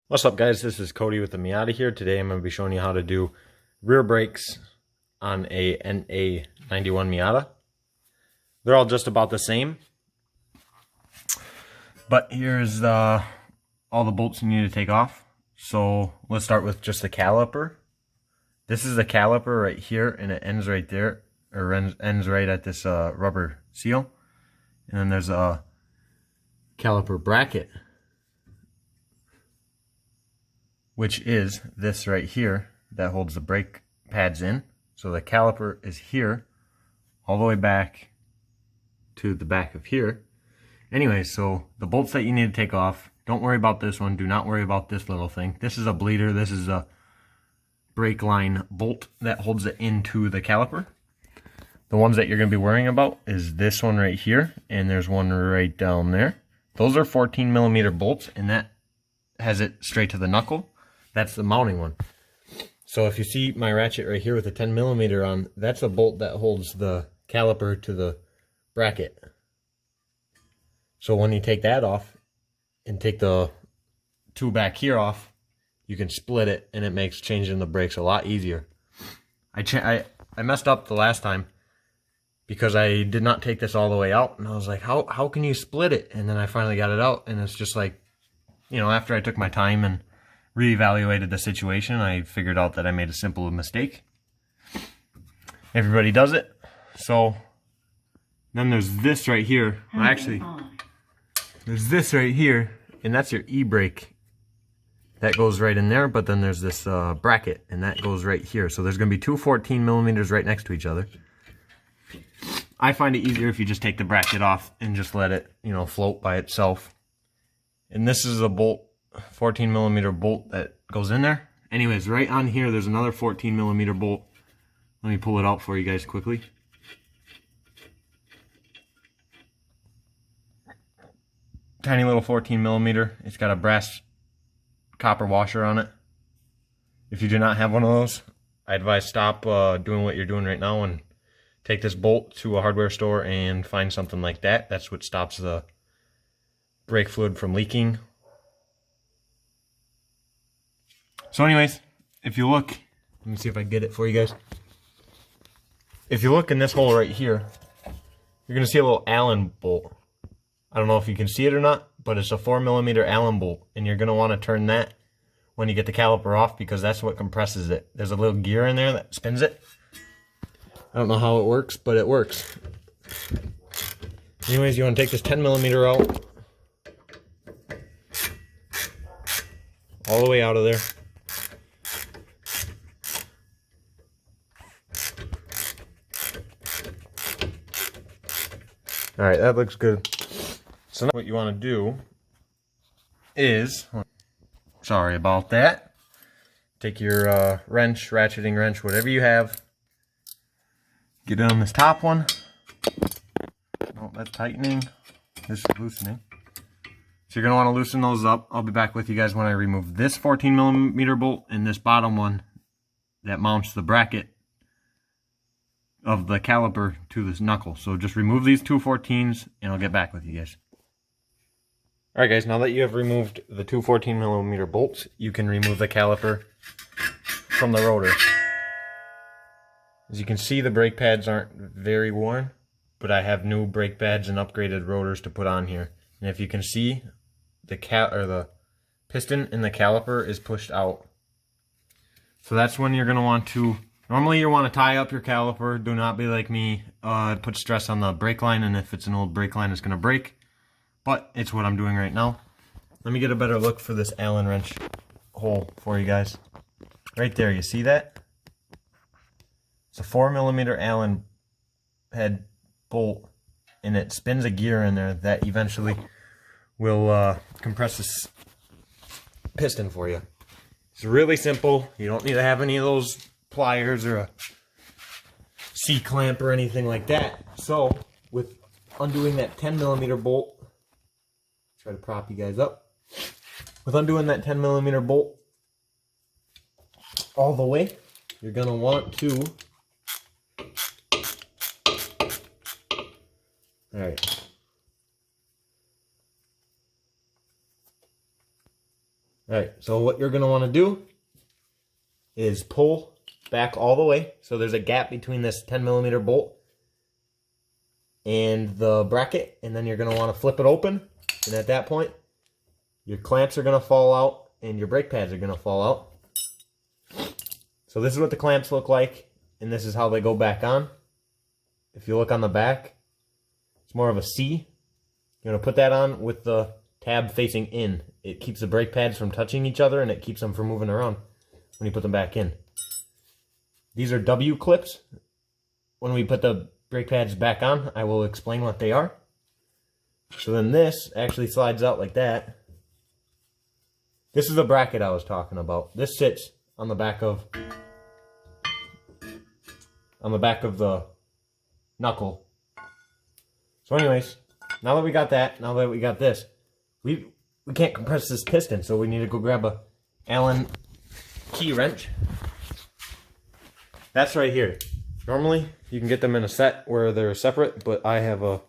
What's up, guys? This is Cody with the Miata here. Today I'm going to be showing you how to do rear brakes on a NA91 Miata. They're all just about the same. But here's all the bolts you need to take off. So let's start with just the caliper. This is the caliper right here, and it ends right there, or ends right at this rubber seal. And then there's a caliper bracket, which is this right here that holds the brake pads in. So the caliper is here, all the way back to the back of here. Anyway, so the bolts that you need to take off, don't worry about this one. Do not worry about this little thing. This is a bleeder. This is a brake line bolt that holds it into the caliper. The ones that you're going to be worrying about is this one right here, and there's one right down there. Those are 14mm bolts, and that has it straight to the knuckle. That's the mounting one. So if you see my ratchet right here with a 10mm on, that's a bolt that holds the caliper to the bracket. So when you take that off and take the two back here off, you can split it, and it makes changing the brakes a lot easier. I messed up the last time because I did not take this all the way out, and I was like, how can you split it? And then I finally got it out, and it's just like, you know, after I took my time and reevaluated the situation, I figured out that I made a simple mistake. Everybody does it. So then there's this right here. Well, actually, there's this right here, and that's your e-brake. That goes right in there, but then there's this bracket, and that goes right here. So there's going to be two 14mm right next to each other. I find it easier if you just take the bracket off and just let it, you know, float by itself. And this is a bolt, 14mm bolt that goes in there. Anyways, right on here, there's another 14mm bolt. Let me pull it out for you guys quickly. Tiny little 14mm. It's got a brass copper washer on it. If you do not have one of those, I advise stop doing what you're doing right now and take this bolt to a hardware store and find something like that. That's what stops the brake fluid from leaking. So anyways, if you look, let me see if I get it for you guys. If you look in this hole right here, you're going to see a little Allen bolt. I don't know if you can see it or not, but it's a 4mm Allen bolt, and you're going to want to turn that when you get the caliper off, because that's what compresses it. There's a little gear in there that spins it. I don't know how it works, but it works. Anyways, you want to take this 10mm out, all the way out of there. Alright, that looks good. So now what you want to do is, sorry about that, take your wrench, ratcheting wrench, whatever you have, get it on this top one. Oh, that's tightening. This is loosening. So you're going to want to loosen those up. I'll be back with you guys when I remove this 14mm bolt and this bottom one that mounts the bracket of the caliper to this knuckle. So just remove these two 14s and I'll get back with you guys. Alright guys, now that you have removed the two 14mm bolts, you can remove the caliper from the rotor. As you can see, the brake pads aren't very worn, but I have new brake pads and upgraded rotors to put on here. And if you can see, the piston in the caliper is pushed out. So that's when you're going to want to, normally you want to tie up your caliper. Do not be like me, put stress on the brake line, and if it's an old brake line, it's going to break. But it's what I'm doing right now. Let me get a better look for this Allen wrench hole for you guys. Right there, you see that? It's a 4mm Allen head bolt, and it spins a gear in there that eventually will compress this piston for you. It's really simple. You don't need to have any of those pliers or a C-clamp or anything like that. So with undoing that 10mm bolt, try to prop you guys up. With undoing that 10mm bolt all the way, you're going to want to, alright, Alright, so what you're going to want to do is pull back all the way. So there's a gap between this 10mm bolt and the bracket, and then you're going to want to flip it open, and at that point your clamps are going to fall out and your brake pads are going to fall out. So this is what the clamps look like, and this is how they go back on. If you look on the back, it's more of a C. You're going to put that on with the tab facing in. It keeps the brake pads from touching each other, and it keeps them from moving around when you put them back in. These are W clips. When we put the brake pads back on, I will explain what they are. So then this actually slides out like that. This is the bracket I was talking about. This sits on the back of the knuckle. So anyways, now that we got that, now that we got this, we can't compress this piston, so we need to go grab a Allen key wrench. That's right here. Normally, you can get them in a set where they're separate, but I have a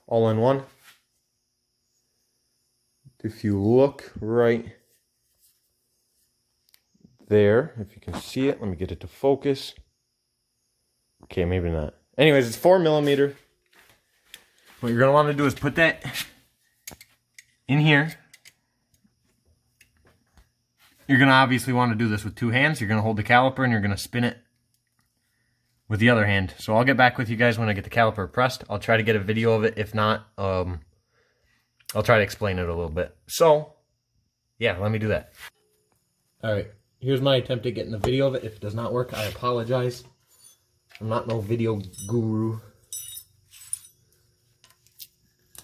all-in-one. If you look right there, if you can see it, let me get it to focus. Okay, maybe not. Anyways, it's 4mm. What you're going to want to do is put that in here. You're going to obviously want to do this with two hands. You're going to hold the caliper and you're going to spin it with the other hand. So I'll get back with you guys when I get the caliper pressed. I'll try to get a video of it. If not, I'll try to explain it a little bit. So, yeah, let me do that. Alright, here's my attempt at getting a video of it. If it does not work, I apologize. I'm not no video guru.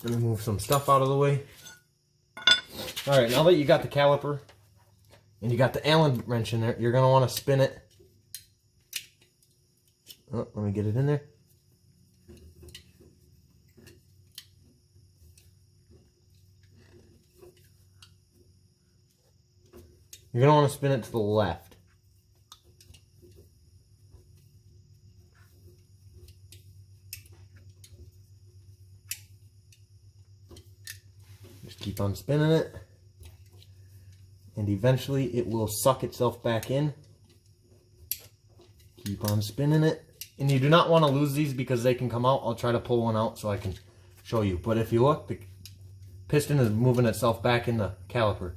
Let me move some stuff out of the way. Alright, now that you got the caliper and you got the Allen wrench in there, you're going to want to spin it. Oh, let me get it in there. You're going to want to spin it to the left. Just keep on spinning it. And eventually it will suck itself back in. Keep on spinning it. And you do not want to lose these because they can come out. I'll try to pull one out so I can show you. But if you look, the piston is moving itself back in the caliper.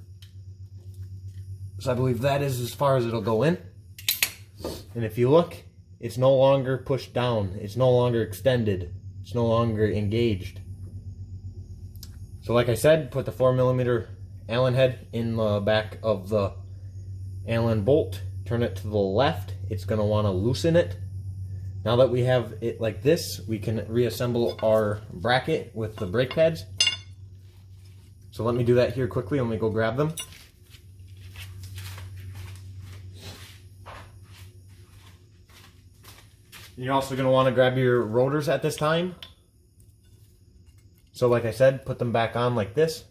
So I believe that is as far as it'll go in. And if you look, it's no longer pushed down. It's no longer extended. It's no longer engaged. So like I said, put the 4mm Allen head in the back of the Allen bolt. Turn it to the left. It's going to want to loosen it. Now that we have it like this, we can reassemble our bracket with the brake pads. So let me do that here quickly. Let me go grab them. You're also going to want to grab your rotors at this time. So like I said, put them back on like this.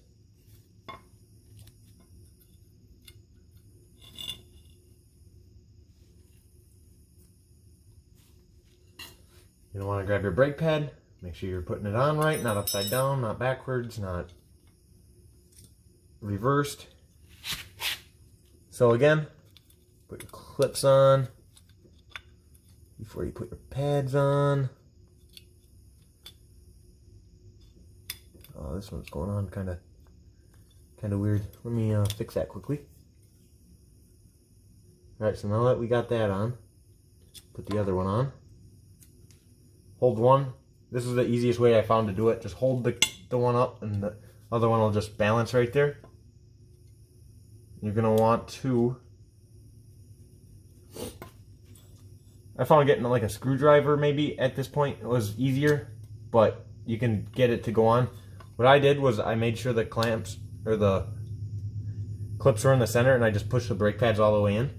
You're going to want to grab your brake pad. Make sure you're putting it on right, not upside down, not backwards, not reversed. So again, put your clips on before you put your pads on. Oh, this one's going on kind of weird. Let me fix that quickly. Alright, so now that we got that on, put the other one on. Hold one. This is the easiest way I found to do it. Just hold the one up and the other one will just balance right there. You're going to want to... I found getting like a screwdriver maybe at this point was easier, but you can get it to go on. What I did was I made sure the clamps or the clips were in the center and I just pushed the brake pads all the way in.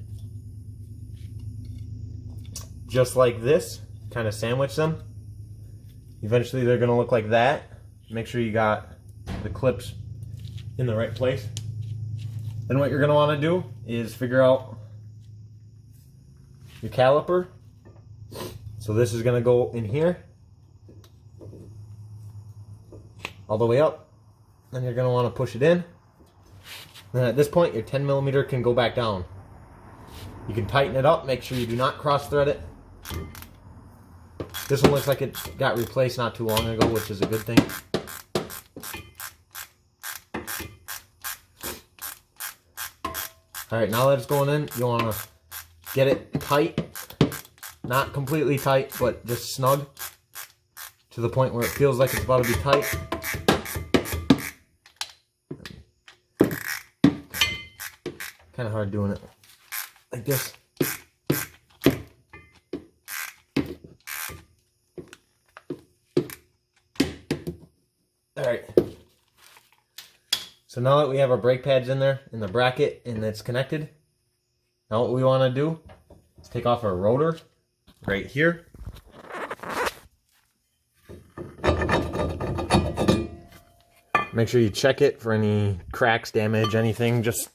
Just like this, kind of sandwich them. Eventually they're going to look like that. Make sure you got the clips in the right place. Then what you're going to want to do is figure out your caliper. So this is going to go in here, all the way up. Then you're going to want to push it in. Then at this point, your 10mm can go back down. You can tighten it up, make sure you do not cross thread it. This one looks like it got replaced not too long ago, which is a good thing. Alright, now that it's going in, you want to get it tight. Not completely tight, but just snug. To the point where it feels like it's about to be tight. Kind of hard doing it like this. Alright. So now that we have our brake pads in there, in the bracket, and it's connected, now what we want to do is take off our rotor right here. Make sure you check it for any cracks, damage, anything, just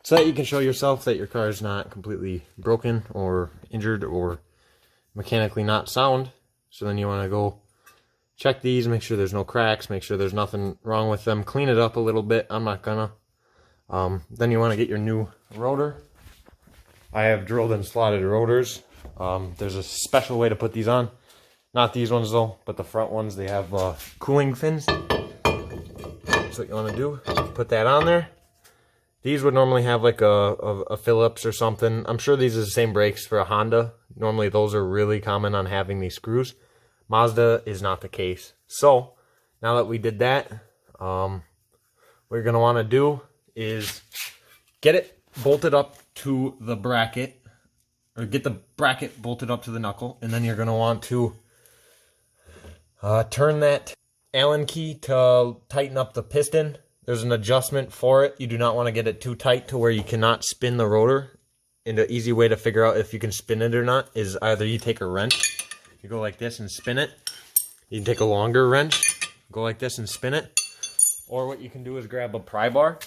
so that you can show yourself that your car is not completely broken or injured or mechanically not sound. So then you want to go check these, make sure there's no cracks, make sure there's nothing wrong with them, clean it up a little bit. I'm not gonna. Then you want to get your new rotor. I have drilled and slotted rotors. There's a special way to put these on. Not these ones though, but the front ones, they have cooling fins. So what you want to do, put that on there. These would normally have like a Phillips or something. I'm sure these are the same brakes for a Honda. Normally those are really common on having these screws. Mazda is not the case. So now that we did that, what you're going to want to do is get it bolted up to the bracket, or get the bracket bolted up to the knuckle, and then you're going to want to turn that Allen key to tighten up the piston. There's an adjustment for it. You do not want to get it too tight to where you cannot spin the rotor. And the easy way to figure out if you can spin it or not is either you take a wrench, you go like this and spin it. You can take a longer wrench, go like this and spin it. Or what you can do is grab a pry bar.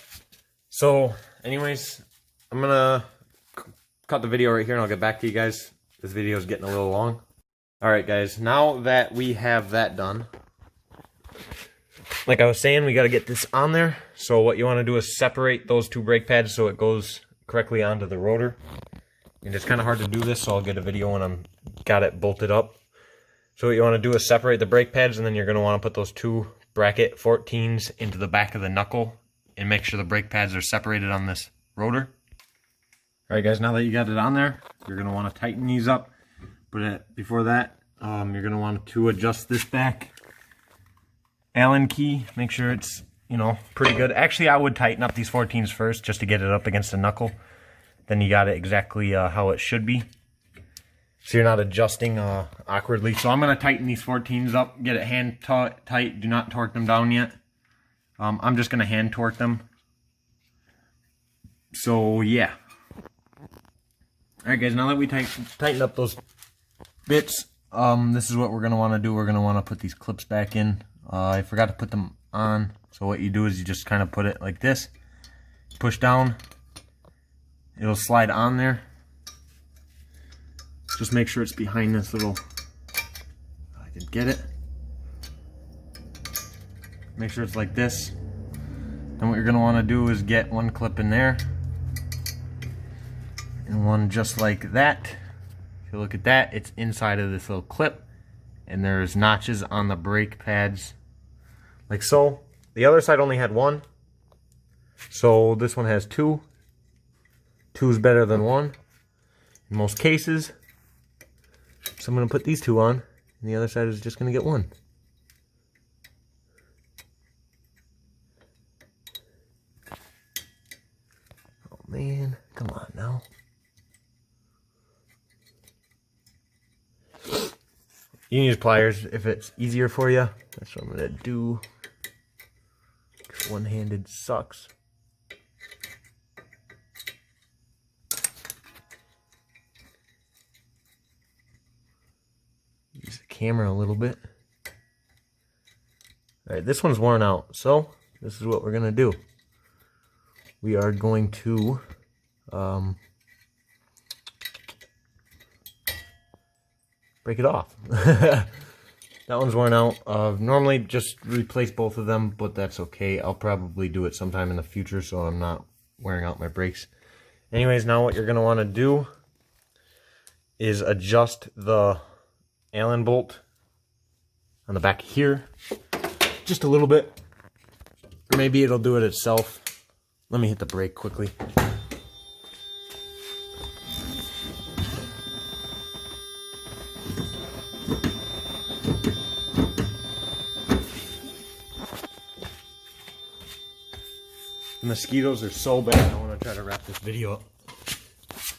So anyways, I'm going to cut the video right here and I'll get back to you guys. This video is getting a little long. Alright guys, now that we have that done, like I was saying, we got to get this on there. So what you want to do is separate those two brake pads so it goes correctly onto the rotor. And it's kind of hard to do this, so I'll get a video when I'm got it bolted up. So what you want to do is separate the brake pads, and then you're going to want to put those two bracket 14s into the back of the knuckle and make sure the brake pads are separated on this rotor. Alright guys, now that you got it on there, you're going to want to tighten these up. But before that, you're going to want to adjust this back Allen key, make sure it's, you know, pretty good. Actually, I would tighten up these 14s first just to get it up against the knuckle. Then you got it exactly how it should be. So you're not adjusting awkwardly. So I'm going to tighten these 14s up, get it hand tight. Do not torque them down yet. I'm just going to hand torque them. So yeah. Alright guys, now that we tightened up those bits, this is what we're going to want to do. We're going to want to put these clips back in. I forgot to put them on. So what you do is you just kind of put it like this. Push down. It'll slide on there. Just make sure it's behind this little... I can get it. Make sure it's like this. Then what you're going to want to do is get one clip in there. And one just like that. If you look at that, it's inside of this little clip. And there's notches on the brake pads. Like so. The other side only had one. So this one has two. Two is better than one in most cases. So I'm going to put these two on. And the other side is just going to get one. Oh man, come on now. You can use pliers if it's easier for you. That's what I'm going to do. One-handed sucks. Use the camera a little bit. Alright, this one's worn out. So, this is what we're going to do. We are going to... break it off. That one's worn out. Normally just replace both of them, but that's okay. I'll probably do it sometime in the future, so I'm not wearing out my brakes. Anyways, now what you're going to want to do is adjust the Allen bolt on the back here just a little bit, or maybe it'll do it itself. Let me hit the brake quickly. The mosquitoes are so bad. I want to try to wrap this video up.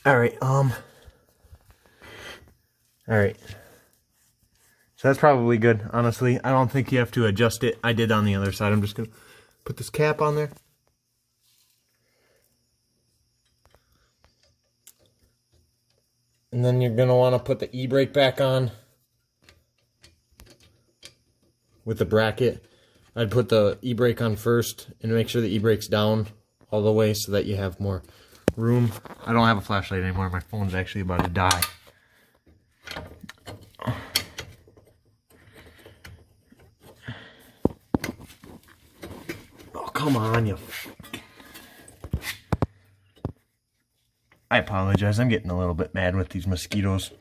Alright, Alright. So that's probably good, honestly. I don't think you have to adjust it. I did on the other side. I'm just going to put this cap on there. And then you're going to want to put the e-brake back on with the bracket. I'd put the e-brake on first and make sure the e-brake's down all the way so that you have more room. I don't have a flashlight anymore. My phone's actually about to die. Oh, come on, you... I apologize. I'm getting a little bit mad with these mosquitoes.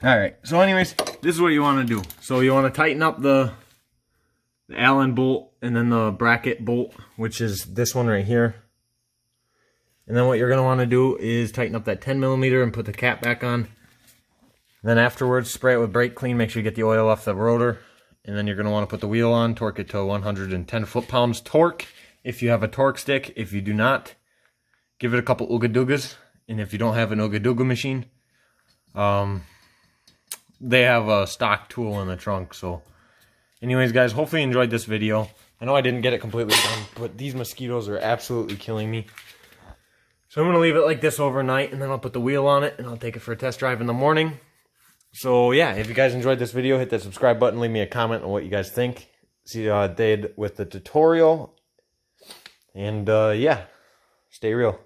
Alright, so anyways, this is what you want to do. So you want to tighten up the Allen bolt and then the bracket bolt, which is this one right here. And then what you're going to want to do is tighten up that 10mm and put the cap back on. Then afterwards, spray it with brake clean. Make sure you get the oil off the rotor. And then you're going to want to put the wheel on, torque it to 110 foot-pounds torque if you have a torque stick. If you do not, give it a couple ooga doogas. And if you don't have an ooga dooga machine, they have a stock tool in the trunk. So anyways, guys, hopefully you enjoyed this video. I know I didn't get it completely done, but these mosquitoes are absolutely killing me. So I'm going to leave it like this overnight, and then I'll put the wheel on it, and I'll take it for a test drive in the morning. So yeah, if you guys enjoyed this video, hit that subscribe button, leave me a comment on what you guys think. See how I did with the tutorial. And yeah, stay real.